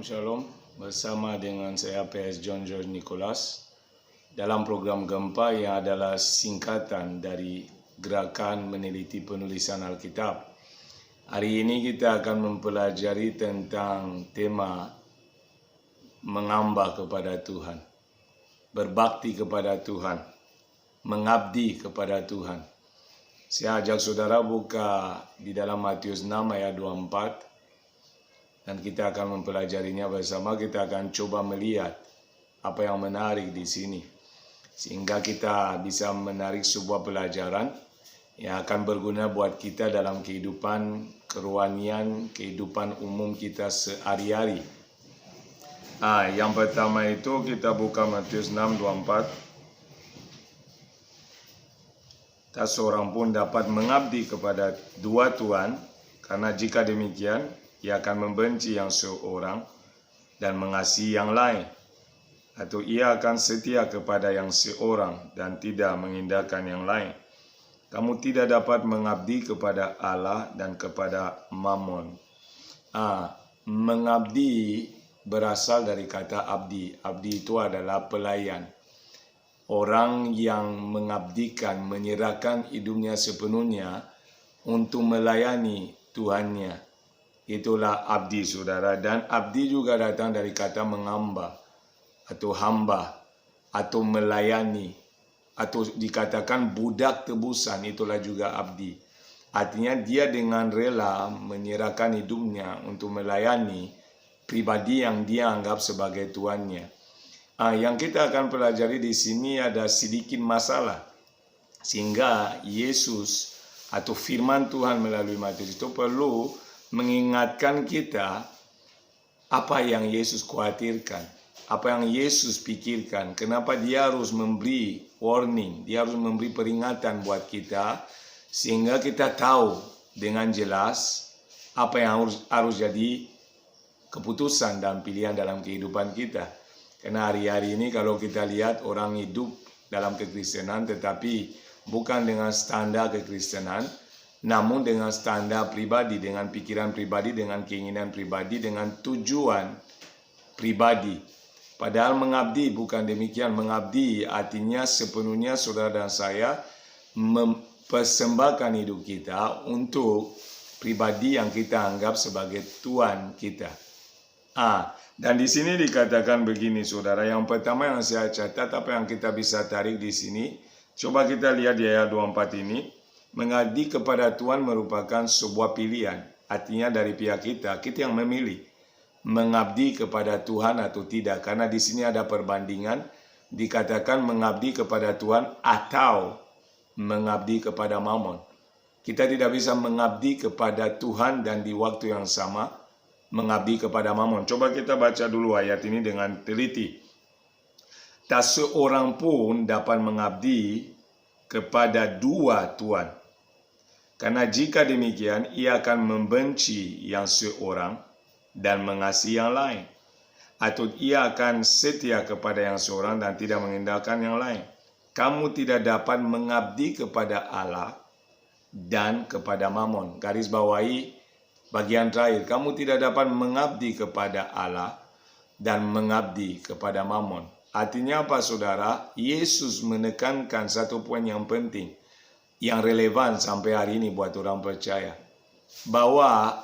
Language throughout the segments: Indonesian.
Shalom, bersama dengan saya PS John George Nicholas dalam program Gempa yang adalah singkatan dari Gerakan Meneliti Penulisan Alkitab. Hari ini kita akan mempelajari tentang tema mengambah kepada Tuhan, berbakti kepada Tuhan, mengabdi kepada Tuhan. Saya ajak saudara buka di dalam Matius 6 ayat 24. Dan kita akan mempelajarinya bersama. Kita akan coba melihat apa yang menarik di sini, sehingga kita bisa menarik sebuah pelajaran yang akan berguna buat kita dalam kehidupan kerohanian, kehidupan umum kita sehari-hari. Yang pertama itu kita buka Matius 6:24. Tak seorang pun dapat mengabdi kepada dua tuan, karena jika demikian ia akan membenci yang seorang dan mengasihi yang lain, atau ia akan setia kepada yang seorang dan tidak mengindahkan yang lain. Kamu tidak dapat mengabdi kepada Allah dan kepada Mammon. Mengabdi berasal dari kata abdi. Abdi itu adalah pelayan. Orang yang mengabdikan, menyerahkan hidupnya sepenuhnya untuk melayani Tuhannya. Itulah abdi, saudara. Dan abdi juga datang dari kata mengambah atau hamba atau melayani, atau dikatakan budak tebusan. Itulah juga abdi. Artinya dia dengan rela menyerahkan hidupnya untuk melayani pribadi yang dia anggap sebagai tuannya. Yang kita akan pelajari di sini ada sedikit masalah, sehingga Yesus atau firman Tuhan melalui Matius itu perlu mengingatkan kita apa yang Yesus khawatirkan, apa yang Yesus pikirkan, kenapa dia harus memberi warning, dia harus memberi peringatan buat kita, sehingga kita tahu dengan jelas apa yang harus jadi keputusan dan pilihan dalam kehidupan kita. Karena hari-hari ini kalau kita lihat orang hidup dalam kekristenan tetapi bukan dengan standar kekristenan, namun dengan standar pribadi, dengan pikiran pribadi, dengan keinginan pribadi, dengan tujuan pribadi. Padahal mengabdi bukan demikian. Mengabdi artinya sepenuhnya saudara dan saya mempersembahkan hidup kita untuk pribadi yang kita anggap sebagai Tuhan kita. Dan di sini dikatakan begini, saudara. Yang pertama yang saya catat, apa yang kita bisa tarik di sini, coba kita lihat di ayat 24 ini. Mengabdi kepada Tuhan merupakan sebuah pilihan. Artinya dari pihak kita yang memilih mengabdi kepada Tuhan atau tidak. Karena di sini ada perbandingan, dikatakan mengabdi kepada Tuhan atau mengabdi kepada Mammon. Kita tidak bisa mengabdi kepada Tuhan dan di waktu yang sama mengabdi kepada Mammon. Coba kita baca dulu ayat ini dengan teliti. Tak seorang pun dapat mengabdi kepada dua tuan, karena jika demikian ia akan membenci yang seorang dan mengasihi yang lain, atau ia akan setia kepada yang seorang dan tidak mengindahkan yang lain. Kamu tidak dapat mengabdi kepada Allah dan kepada Mammon. Garis bawahi bagian terakhir, kamu tidak dapat mengabdi kepada Allah dan mengabdi kepada Mammon. Artinya apa, saudara? Yesus menekankan satu poin yang penting, yang relevan sampai hari ini buat orang percaya, bahwa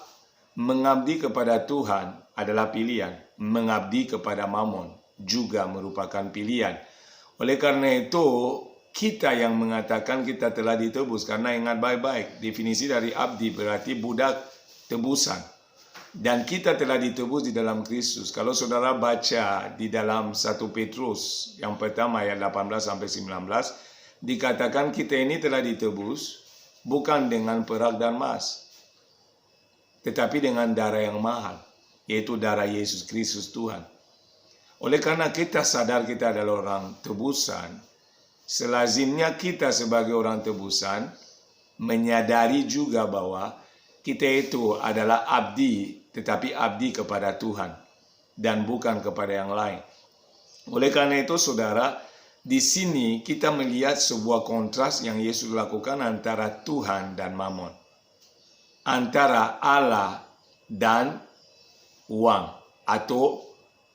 mengabdi kepada Tuhan adalah pilihan, mengabdi kepada Mammon juga merupakan pilihan. Oleh karena itu, kita yang mengatakan kita telah ditebus, karena ingat baik-baik, definisi dari abdi berarti budak tebusan. Dan kita telah ditebus di dalam Kristus. Kalau saudara baca di dalam 1 Petrus yang pertama ayat 18-19, dikatakan kita ini telah ditebus bukan dengan perak dan emas, tetapi dengan darah yang mahal, yaitu darah Yesus Kristus Tuhan. Oleh karena kita sadar kita adalah orang tebusan, selazimnya kita sebagai orang tebusan menyadari juga bahwa kita itu adalah abdi, tetapi abdi kepada Tuhan dan bukan kepada yang lain. Oleh karena itu, saudara, di sini kita melihat sebuah kontras yang Yesus lakukan antara Tuhan dan Mammon, antara Allah dan uang Atau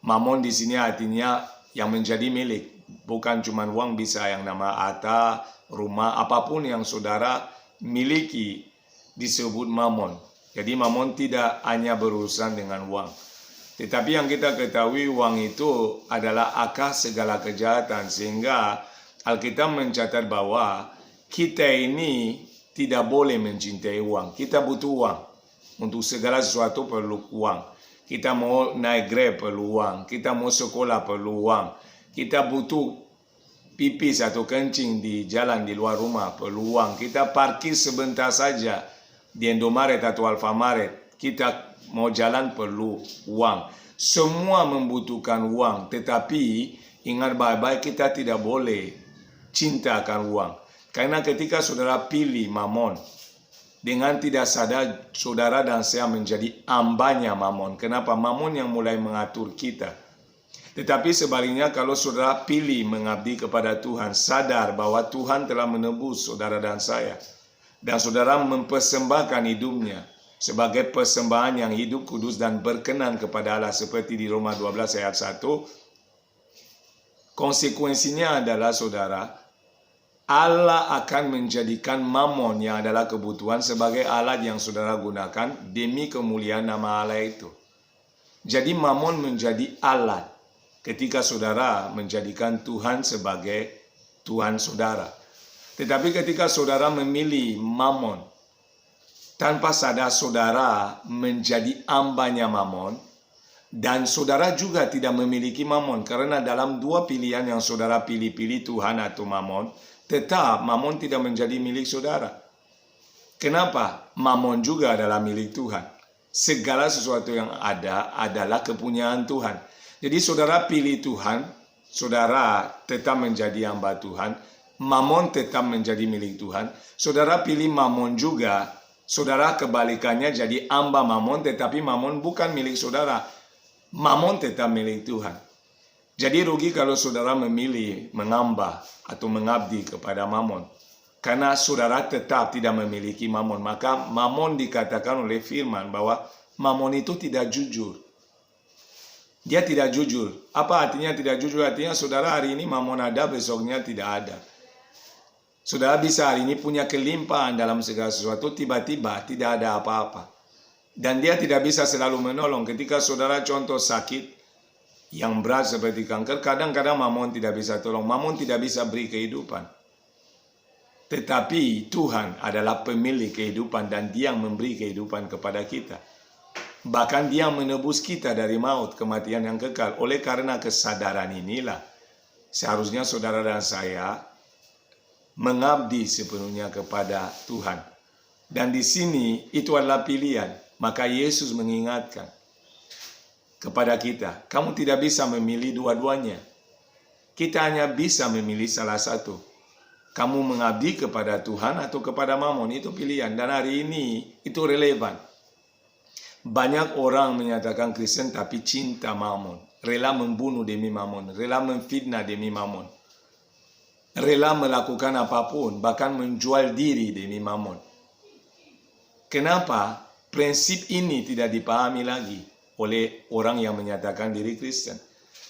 mamon di sini artinya yang menjadi milik. Bukan cuma uang, bisa yang nama harta, rumah, apapun yang saudara miliki disebut mamon. Jadi mamon tidak hanya berurusan dengan uang. Tetapi yang kita ketahui uang itu adalah akar segala kejahatan. Sehingga Alkitab mencatat bahwa kita ini tidak boleh mencintai uang. Kita butuh uang. Untuk segala sesuatu perlu uang. Kita mau naik Grab perlu uang. Kita mau sekolah perlu uang. Kita butuh pipis atau kencing di jalan di luar rumah perlu uang. Kita parkir sebentar saja di Indomaret atau Alfamaret. Kita mau jalan perlu uang. Semua membutuhkan uang. Tetapi ingat baik-baik, kita tidak boleh cintakan uang. Karena ketika saudara pilih mamon, dengan tidak sadar saudara dan saya menjadi hambanya mamon. Kenapa? Mamon yang mulai mengatur kita. Tetapi sebaliknya kalau saudara pilih mengabdi kepada Tuhan, sadar bahwa Tuhan telah menebus saudara dan saya. Dan saudara mempersembahkan hidupnya sebagai persembahan yang hidup, kudus, dan berkenan kepada Allah. Seperti di Roma 12 ayat 1. Konsekuensinya adalah saudara, Allah akan menjadikan mamon yang adalah kebutuhan sebagai alat yang saudara gunakan demi kemuliaan nama Allah itu. Jadi mamon menjadi alat ketika saudara menjadikan Tuhan sebagai Tuhan saudara. Tetapi ketika saudara memilih mamon, tanpa sadar saudara menjadi hambanya mamon, dan saudara juga tidak memiliki mamon. Karena dalam dua pilihan yang saudara pilih Tuhan atau mamon, tetap mamon tidak menjadi milik saudara. Kenapa? Mamon juga adalah milik Tuhan. Segala sesuatu yang ada adalah kepunyaan Tuhan. Jadi saudara pilih Tuhan, saudara tetap menjadi hamba Tuhan. Mamon tetap menjadi milik Tuhan. Saudara pilih mamon juga, saudara kebalikannya jadi hamba mamon, tetapi mamon bukan milik saudara. Mamon tetap milik Tuhan. Jadi rugi kalau saudara memilih mengambah atau mengabdi kepada mamon. Karena saudara tetap tidak memiliki mamon. Maka mamon dikatakan oleh firman bahwa mamon itu tidak jujur. Dia tidak jujur. Apa artinya tidak jujur? Artinya saudara hari ini mamon ada, besoknya tidak ada. Saudara bisa hari ini punya kelimpahan dalam segala sesuatu, tiba-tiba tidak ada apa-apa. Dan dia tidak bisa selalu menolong. Ketika saudara contoh sakit yang berat seperti kanker, kadang-kadang mamon tidak bisa tolong. Mamon tidak bisa beri kehidupan. Tetapi Tuhan adalah pemilik kehidupan dan Dia yang memberi kehidupan kepada kita. Bahkan Dia menebus kita dari maut, kematian yang kekal. Oleh karena kesadaran inilah, seharusnya saudara dan saya mengabdi sepenuhnya kepada Tuhan. Dan di sini itu adalah pilihan. Maka Yesus mengingatkan kepada kita, kamu tidak bisa memilih dua-duanya. Kita hanya bisa memilih salah satu. Kamu mengabdi kepada Tuhan atau kepada mamon, itu pilihan. Dan hari ini itu relevan. Banyak orang menyatakan Kristen tapi cinta mamon. Rela membunuh demi mamon. Rela memfitnah demi mamon. Rela melakukan apapun, bahkan menjual diri demi mamon. Kenapa? Prinsip ini tidak dipahami lagi oleh orang yang menyatakan diri Kristen.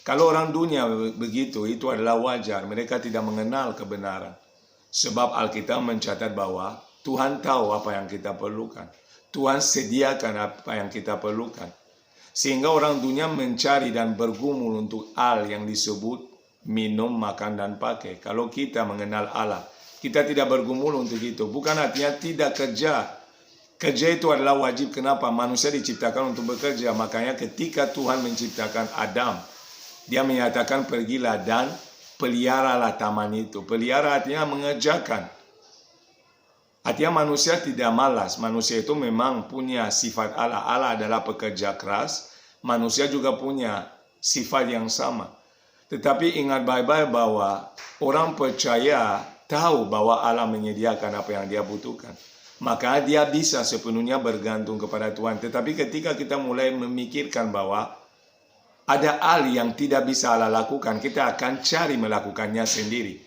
Kalau orang dunia begitu, itu adalah wajar. Mereka tidak mengenal kebenaran. Sebab Alkitab mencatat bahwa Tuhan tahu apa yang kita perlukan. Tuhan sediakan apa yang kita perlukan. Sehingga orang dunia mencari dan bergumul untuk hal yang disebut minum, makan, dan pakai. Kalau kita mengenal Allah, kita tidak bergumul untuk itu. Bukan artinya tidak kerja. Kerja itu adalah wajib. Kenapa? Manusia diciptakan untuk bekerja. Makanya ketika Tuhan menciptakan Adam, Dia menyatakan pergilah dan peliharalah taman itu. Pelihara artinya mengerjakan. Artinya manusia tidak malas. Manusia itu memang punya sifat Allah. Allah adalah pekerja keras. Manusia juga punya sifat yang sama. Tetapi ingat baik-baik bahwa orang percaya tahu bahwa Allah menyediakan apa yang dia butuhkan. Maka dia bisa sepenuhnya bergantung kepada Tuhan. Tetapi ketika kita mulai memikirkan bahwa ada hal yang tidak bisa Allah lakukan, kita akan cari melakukannya sendiri.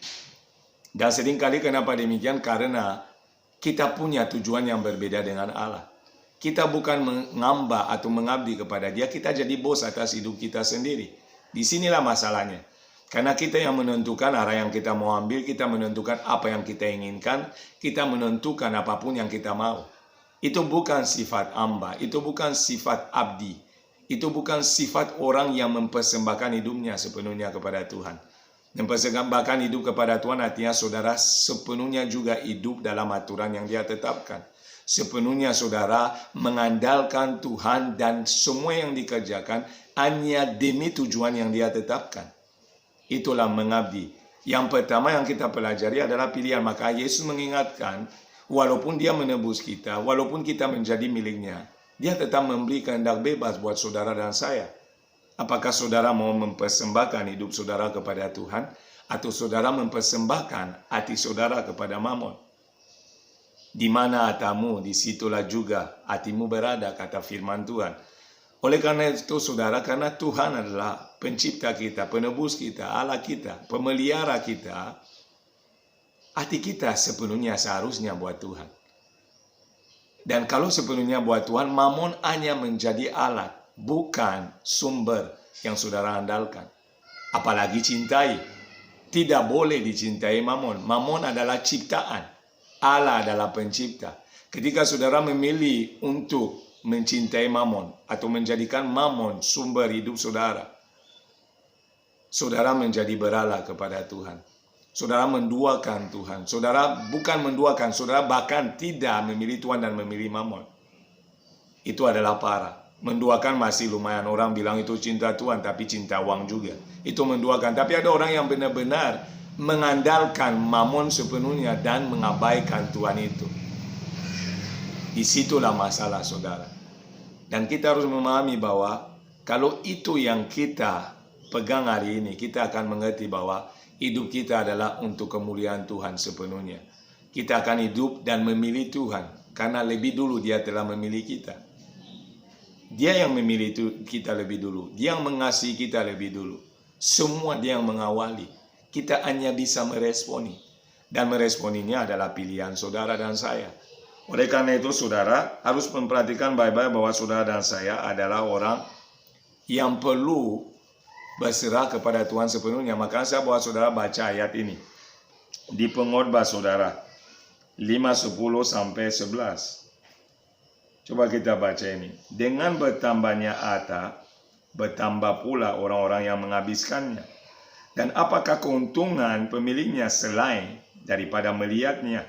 Dan seringkali kenapa demikian? Karena kita punya tujuan yang berbeda dengan Allah. Kita bukan mengamba atau mengabdi kepada dia, kita jadi bos atas hidup kita sendiri. Disinilah masalahnya. Karena kita yang menentukan arah yang kita mau ambil, kita menentukan apa yang kita inginkan, kita menentukan apapun yang kita mau. Itu bukan sifat hamba, itu bukan sifat abdi, itu bukan sifat orang yang mempersembahkan hidupnya sepenuhnya kepada Tuhan. Mempersembahkan hidup kepada Tuhan artinya saudara sepenuhnya juga hidup dalam aturan yang dia tetapkan. Sepenuhnya saudara mengandalkan Tuhan dan semua yang dikerjakan hanya demi tujuan yang dia tetapkan. Itulah mengabdi. Yang pertama yang kita pelajari adalah pilihan. Maka Yesus mengingatkan, walaupun dia menebus kita, walaupun kita menjadi miliknya, dia tetap memberi kehendak bebas buat saudara dan saya. Apakah saudara mau mempersembahkan hidup saudara kepada Tuhan, atau saudara mempersembahkan hati saudara kepada Mamon? Di mana hatamu, disitulah juga hatimu berada, kata firman Tuhan. Oleh karena itu saudara, karena Tuhan adalah pencipta kita, penebus kita, Allah kita, pemelihara kita, hati kita sepenuhnya seharusnya buat Tuhan. Dan kalau sepenuhnya buat Tuhan, Mamon hanya menjadi alat, bukan sumber yang saudara andalkan. Apalagi cintai. Tidak boleh dicintai Mamon. Mamon adalah ciptaan. Allah adalah pencipta. Ketika saudara memilih untuk mencintai Mamon atau menjadikan Mamon sumber hidup saudara, saudara menjadi berhala kepada Tuhan. Saudara menduakan Tuhan. Saudara bukan menduakan, saudara bahkan tidak memilih Tuhan dan memilih Mamon. Itu adalah parah. Menduakan masih lumayan, orang bilang itu cinta Tuhan, tapi cinta uang juga. Itu menduakan. Tapi ada orang yang benar-benar mengandalkan Mamon sepenuhnya dan mengabaikan Tuhan itu. Disitulah masalah saudara. Dan kita harus memahami bahwa kalau itu yang kita pegang hari ini, kita akan mengerti bahwa hidup kita adalah untuk kemuliaan Tuhan sepenuhnya. Kita akan hidup dan memilih Tuhan, karena lebih dulu dia telah memilih kita. Dia yang memilih kita lebih dulu. Dia yang mengasihi kita lebih dulu. Semua dia yang mengawali. Kita hanya bisa meresponi. Dan meresponinya adalah pilihan saudara dan saya. Oleh karena itu saudara harus memperhatikan baik-baik bahwa saudara dan saya adalah orang yang perlu berserah kepada Tuhan sepenuhnya. Maka saya bawa saudara baca ayat ini. Di Pengkhotbah saudara. 5:10-11. Coba kita baca ini. Dengan bertambahnya harta, bertambah pula orang-orang yang menghabiskannya. Dan apakah keuntungan pemiliknya selain daripada melihatnya?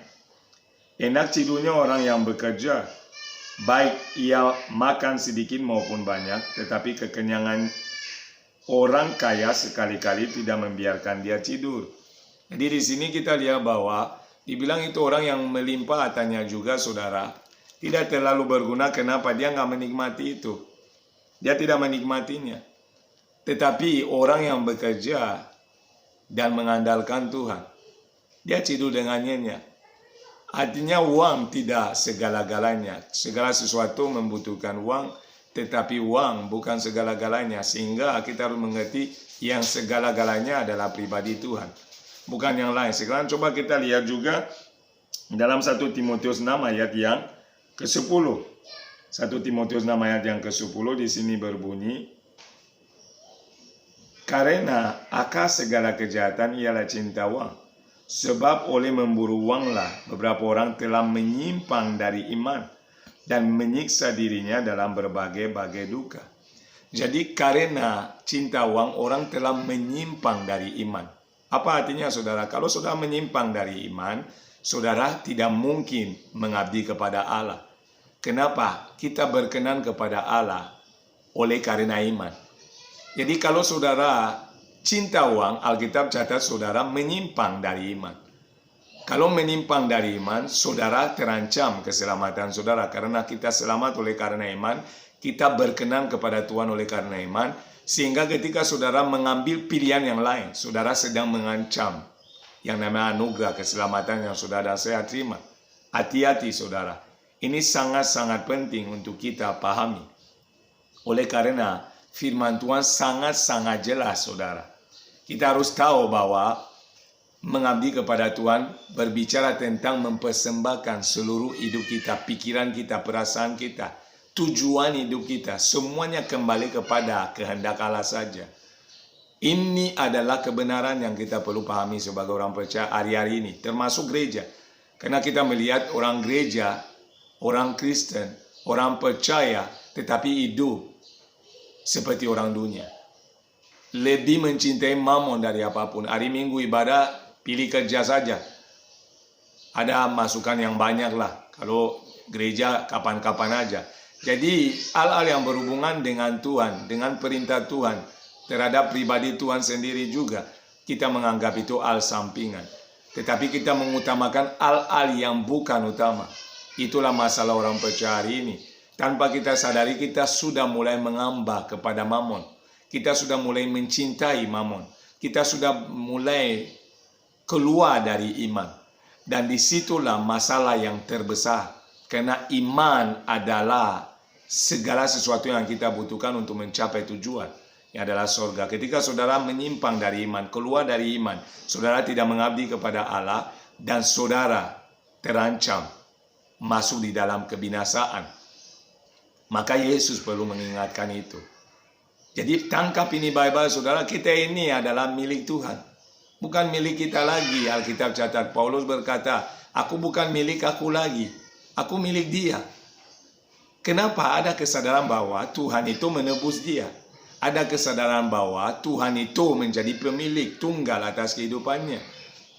Enak tidurnya orang yang bekerja, baik ia makan sedikit maupun banyak, tetapi kekenyangan orang kaya sekali-kali tidak membiarkan dia tidur. Jadi di sini kita lihat bahwa dibilang itu orang yang melimpah hartanya juga saudara, tidak terlalu berguna. Kenapa? Dia nggak menikmati itu. Dia tidak menikmatinya. Tetapi orang yang bekerja dan mengandalkan Tuhan, dia tidur dengan nyenyak. Artinya uang tidak segala-galanya. Segala sesuatu membutuhkan uang, tetapi uang bukan segala-galanya. Sehingga kita harus mengerti yang segala-galanya adalah pribadi Tuhan, bukan yang lain. Sekarang coba kita lihat juga dalam 1 Timotius 6 ayat yang ke-10. 1 Timotius 6 ayat yang ke-10 di sini berbunyi, karena akar segala kejahatan ialah cinta uang. Sebab oleh memburu uanglah beberapa orang telah menyimpang dari iman dan menyiksa dirinya dalam berbagai-bagai duka. Jadi karena cinta uang orang telah menyimpang dari iman. Apa artinya saudara? Kalau saudara menyimpang dari iman, saudara tidak mungkin mengabdi kepada Allah. Kenapa? Kita berkenan kepada Allah oleh karena iman. Jadi kalau saudara cinta uang, Alkitab catat saudara menyimpang dari iman. Kalau menyimpang dari iman, saudara terancam keselamatan saudara. Karena kita selamat oleh karena iman, kita berkenan kepada Tuhan oleh karena iman. Sehingga ketika saudara mengambil pilihan yang lain, saudara sedang mengancam yang namanya anugerah keselamatan yang saudara dan saya terima. Hati-hati saudara. Ini sangat-sangat penting untuk kita pahami. Oleh karena firman Tuhan sangat-sangat jelas saudara. Kita harus tahu bahwa mengabdi kepada Tuhan berbicara tentang mempersembahkan seluruh hidup kita, pikiran kita, perasaan kita, tujuan hidup kita, semuanya kembali kepada kehendak Allah saja. Ini adalah kebenaran yang kita perlu pahami sebagai orang percaya hari-hari ini, termasuk gereja. Karena kita melihat orang gereja, orang Kristen, orang percaya, tetapi hidup seperti orang dunia. Lebih mencintai mamon dari apapun. Hari Minggu ibadah, pilih kerja saja. Ada masukan yang banyak lah. Kalau gereja kapan-kapan aja. Jadi hal-hal yang berhubungan dengan Tuhan, dengan perintah Tuhan, terhadap pribadi Tuhan sendiri juga, kita menganggap itu hal sampingan. Tetapi kita mengutamakan hal-hal yang bukan utama. Itulah masalah orang percaya hari ini. Tanpa kita sadari, kita sudah mulai mengambah kepada mamon. Kita sudah mulai mencintai mamon. Kita sudah mulai keluar dari iman. Dan disitulah masalah yang terbesar. Karena iman adalah segala sesuatu yang kita butuhkan untuk mencapai tujuan. Yang adalah surga. Ketika saudara menyimpang dari iman, keluar dari iman, saudara tidak mengabdi kepada Allah, dan saudara terancam masuk di dalam kebinasaan. Maka Yesus perlu mengingatkan itu. Jadi tangkap ini baik-baik saudara, kita ini adalah milik Tuhan. Bukan milik kita lagi. Alkitab catat, Paulus berkata, aku bukan milik aku lagi, aku milik Dia. Kenapa? Ada kesadaran bahwa Tuhan itu menebus dia. Ada kesadaran bahwa Tuhan itu menjadi pemilik tunggal atas kehidupannya.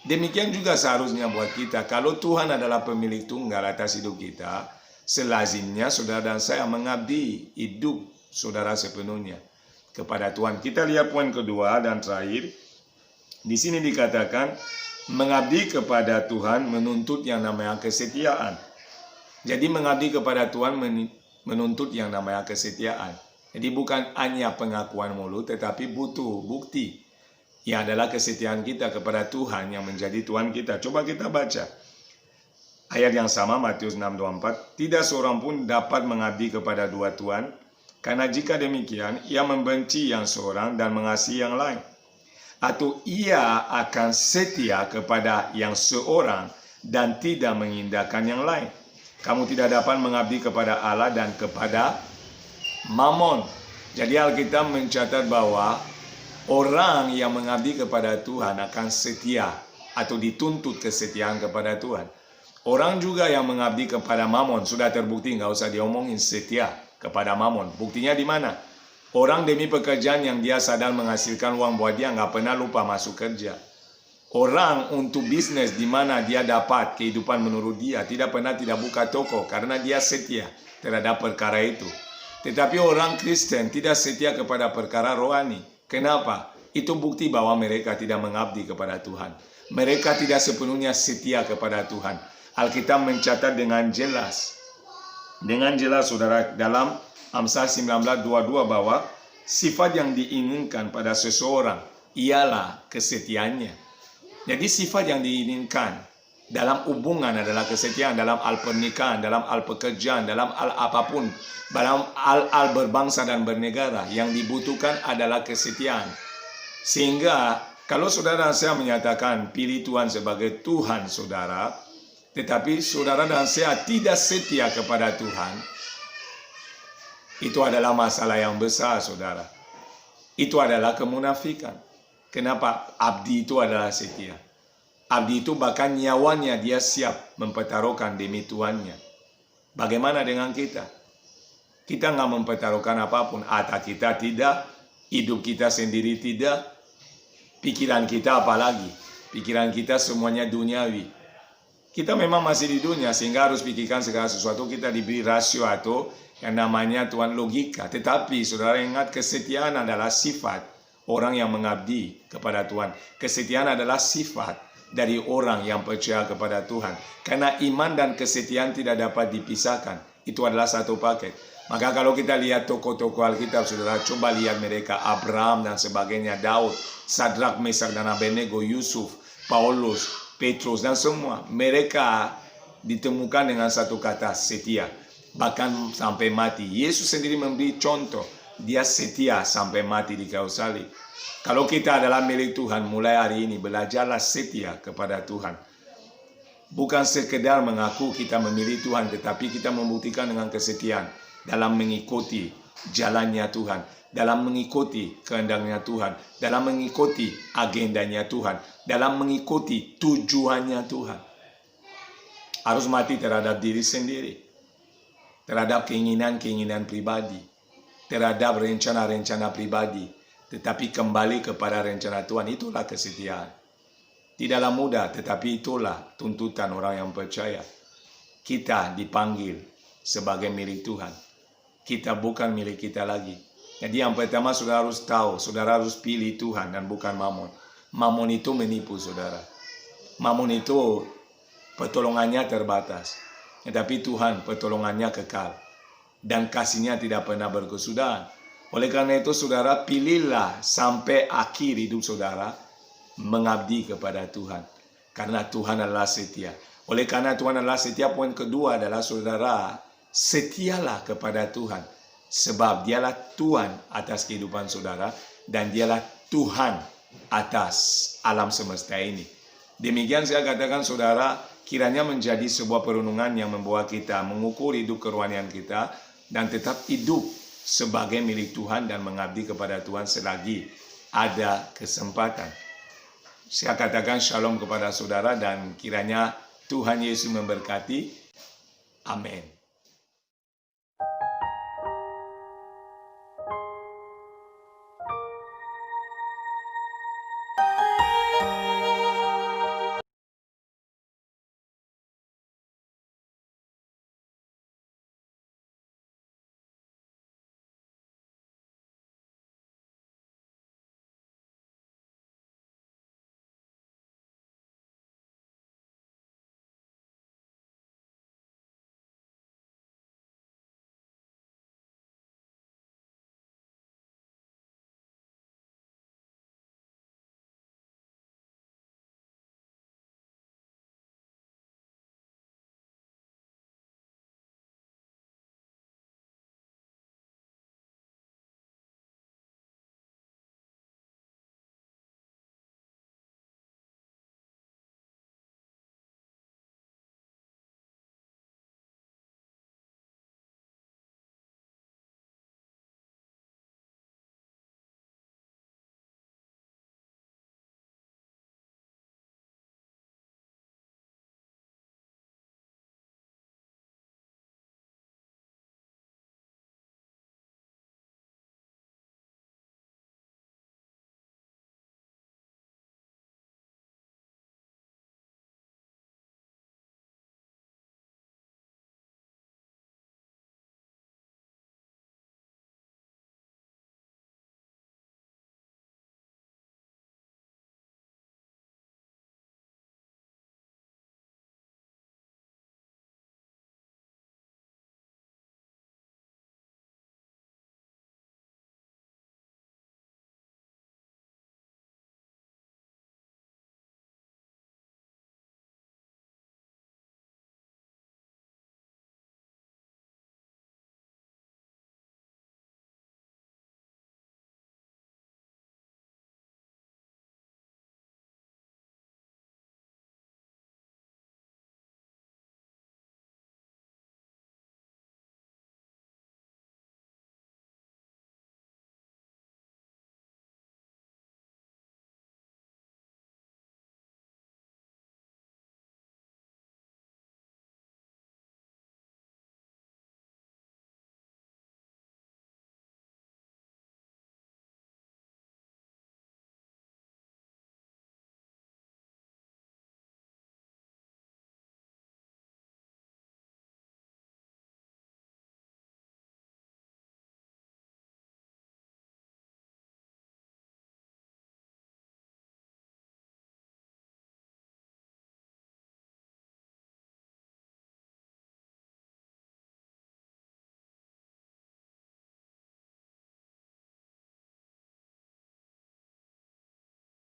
Demikian juga seharusnya buat kita. Kalau Tuhan adalah pemilik tunggal atas hidup kita, selazimnya saudara dan saya mengabdi hidup saudara sepenuhnya kepada Tuhan. Kita lihat poin kedua dan terakhir. Di sini dikatakan, mengabdi kepada Tuhan menuntut yang namanya kesetiaan. Jadi mengabdi kepada Tuhan menuntut yang namanya kesetiaan. Jadi bukan hanya pengakuan mulut, tetapi butuh bukti. Yang adalah kesetiaan kita kepada Tuhan yang menjadi Tuhan kita. Coba kita baca. Ayat yang sama, Matius 6:24. Tidak seorang pun dapat mengabdi kepada dua Tuhan. Karena jika demikian, ia membenci yang seorang dan mengasihi yang lain. Atau ia akan setia kepada yang seorang dan tidak mengindahkan yang lain. Kamu tidak dapat mengabdi kepada Allah dan kepada mamon. Jadi Alkitab mencatat bahwa orang yang mengabdi kepada Tuhan akan setia atau dituntut kesetiaan kepada Tuhan. Orang juga yang mengabdi kepada mamon sudah terbukti, nggak usah diomongin, setia kepada mamon. Buktinya di mana? Orang demi pekerjaan yang dia sadar menghasilkan uang buat dia, nggak pernah lupa masuk kerja. Orang untuk bisnis di mana dia dapat kehidupan menurut dia, tidak pernah tidak buka toko karena dia setia terhadap perkara itu. Tetapi orang Kristen tidak setia kepada perkara rohani. Kenapa? Itu bukti bahwa mereka tidak mengabdi kepada Tuhan. Mereka tidak sepenuhnya setia kepada Tuhan. Alkitab mencatat dengan jelas saudara, dalam Amsal 19:22 bahwa sifat yang diinginkan pada seseorang ialah kesetiaannya. Jadi sifat yang diinginkan dalam hubungan adalah kesetiaan, dalam hal pernikahan, dalam hal pekerjaan, dalam hal apapun, dalam hal berbangsa dan bernegara, yang dibutuhkan adalah kesetiaan. Sehingga kalau saudara dan saya menyatakan pilih Tuhan sebagai Tuhan saudara, tetapi saudara dan saya tidak setia kepada Tuhan, itu adalah masalah yang besar saudara. Itu adalah kemunafikan. Kenapa? Abdi itu adalah setia. Abdi itu bahkan nyawanya dia siap mempertaruhkan demi Tuhannya. Bagaimana dengan kita? Kita nggak mempertaruhkan apapun. Harta kita tidak, hidup kita sendiri tidak, pikiran kita apalagi. Pikiran kita semuanya duniawi. Kita memang masih di dunia sehingga harus pikirkan segala sesuatu. Kita diberi rasio atau yang namanya Tuhan logika. Tetapi saudara ingat, kesetiaan adalah sifat orang yang mengabdi kepada Tuhan. Kesetiaan adalah sifat dari orang yang percaya kepada Tuhan. Karena iman dan kesetiaan tidak dapat dipisahkan. Itu adalah satu paket. Maka kalau kita lihat tokoh-tokoh Alkitab, saudara, coba lihat mereka. Abraham dan sebagainya, Daud, Sadrak, Mesak dan Abednego, Yusuf, Paulus, Petrus dan semua. Mereka ditemukan dengan satu kata, setia. Bahkan sampai mati. Yesus sendiri memberi contoh. Dia setia sampai mati di kayu salib. Kalau kita adalah milik Tuhan, mulai hari ini belajarlah setia kepada Tuhan. Bukan sekedar mengaku kita memilih Tuhan, tetapi kita membuktikan dengan kesetiaan. dalam mengikuti jalannya Tuhan, dalam mengikuti kehendaknya Tuhan, dalam mengikuti agendanya Tuhan, dalam mengikuti tujuannya Tuhan. Harus mati terhadap diri sendiri, terhadap keinginan-keinginan pribadi, terhadap rencana-rencana pribadi, tetapi kembali kepada rencana Tuhan. Itulah kesetiaan. Tidaklah mudah, tetapi itulah tuntutan orang yang percaya. Kita dipanggil sebagai milik Tuhan. Kita bukan milik kita lagi. Jadi yang pertama saudara harus tahu, saudara harus pilih Tuhan dan bukan mamon. Mamon itu menipu saudara. Mamon itu pertolongannya terbatas. Tetapi Tuhan pertolongannya kekal. Dan kasihnya tidak pernah berkesudahan. Oleh karena itu saudara pilihlah sampai akhir hidup saudara mengabdi kepada Tuhan. Karena Tuhan adalah setia. Oleh karena Tuhan adalah setia, poin kedua adalah saudara setialah kepada Tuhan. Sebab dialah Tuhan atas kehidupan saudara dan dialah Tuhan atas alam semesta ini. Demikian saya katakan saudara, kiranya menjadi sebuah perenungan yang membawa kita mengukur hidup kerohanian kita dan tetap hidup sebagai milik Tuhan dan mengabdi kepada Tuhan selagi ada kesempatan. Saya katakan shalom kepada saudara dan kiranya Tuhan Yesus memberkati. Amin.